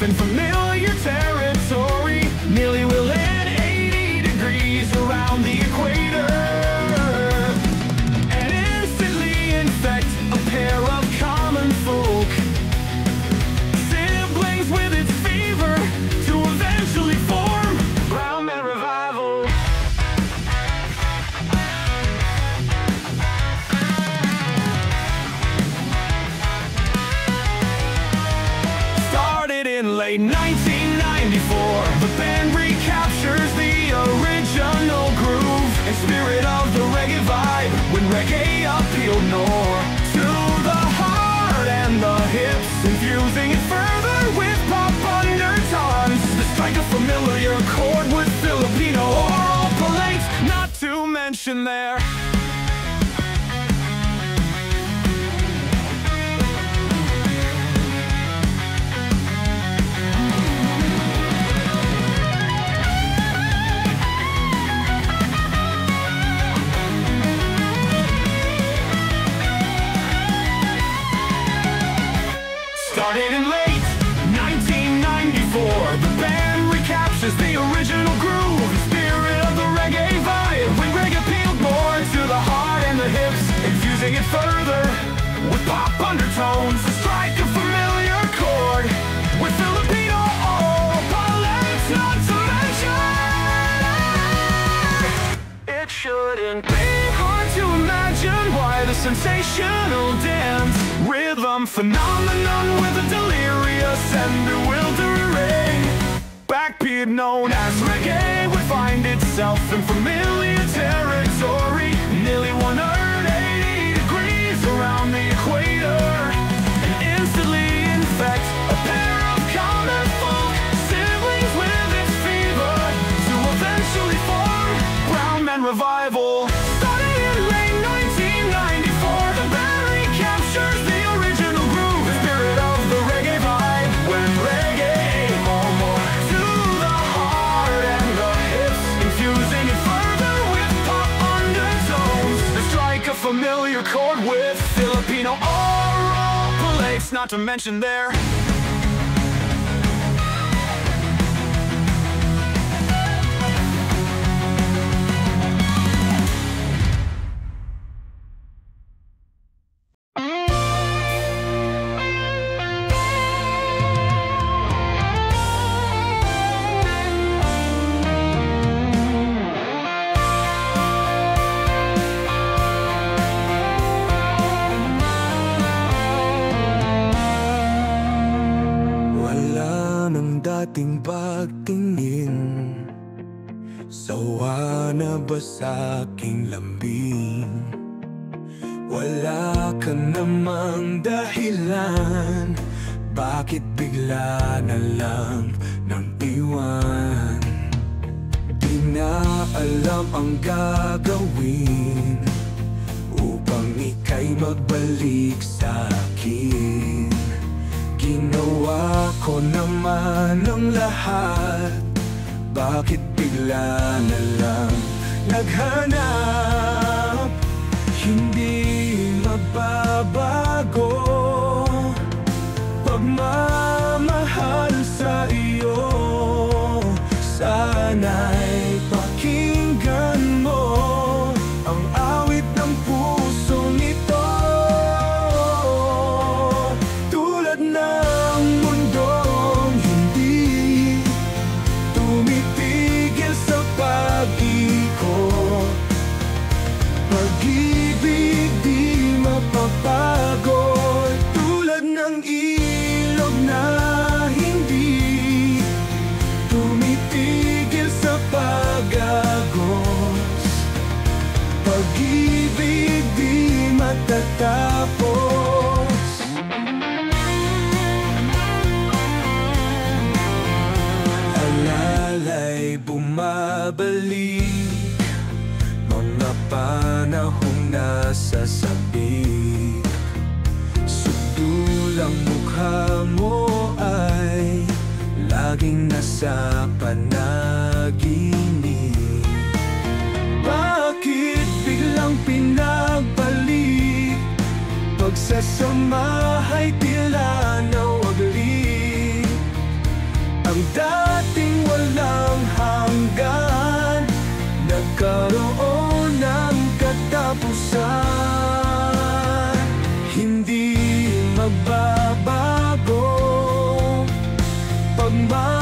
in familiar territory. Nearly will hit 80 degrees around the equator, and instantly infect a pair of common folk, siblings with its fever, to eventually form Brown Man Revival. Started in late 1994, the band recaptures the original groove and spirit of the reggae vibe, when reggae appealed north to the heart and the hips, infusing it further with pop undertones. The strike a familiar chord with Filipino oral palates, not to mention their Started in late 1994, the band recaptures the original groove, the spirit of the reggae vibe, when reggae appealed more to the heart and the hips, infusing it further with pop undertones. To strike a familiar chord with Filipino oral palates, not to mention. It shouldn't be hard to imagine why the sensational dance rhythm phenomenon with a delirious and bewildering backbeat known as reggae would find itself in familiar territory. Nearly 180 degrees around the equator, and instantly infect a pair of common folk, siblings with its fever, to eventually form Brown Man Revival. Starting in late 1994, the band recaptures the original groove, the spirit of the reggae vibe, when reggae more to the heart and the hips, infusing it further with pop undertones. To strike a familiar chord with Filipino oral palates, not to mention their dating pagtingin. Sawa na ba sa'king lambing? Wala ka namang dahilan, bakit bigla na lang nang iwan? Di na alam ang gagawin upang ika'y magbalik sa'kin. Ginawa ko naman ang lahat, bakit bigla na lang naghanap? Hindi magbabago pagmamahal sa iyo. Sana'y pakinggan mo ang awit ng pusong ito. Tulad ng mundong hindi tumitigil sa pag-ikot, pag-ibig di mapapagod. Tulad ng ilog na hindi tumitigil sa pag-agos, pag-ibig di matatapos. Alalay bumabalik, mga panahong nasa sabik. Sudulang mukha mo ay laging nasa panaginip. Bakit biglang pinagbalik? Pagsasama ay tila nawaglit. pagmamahal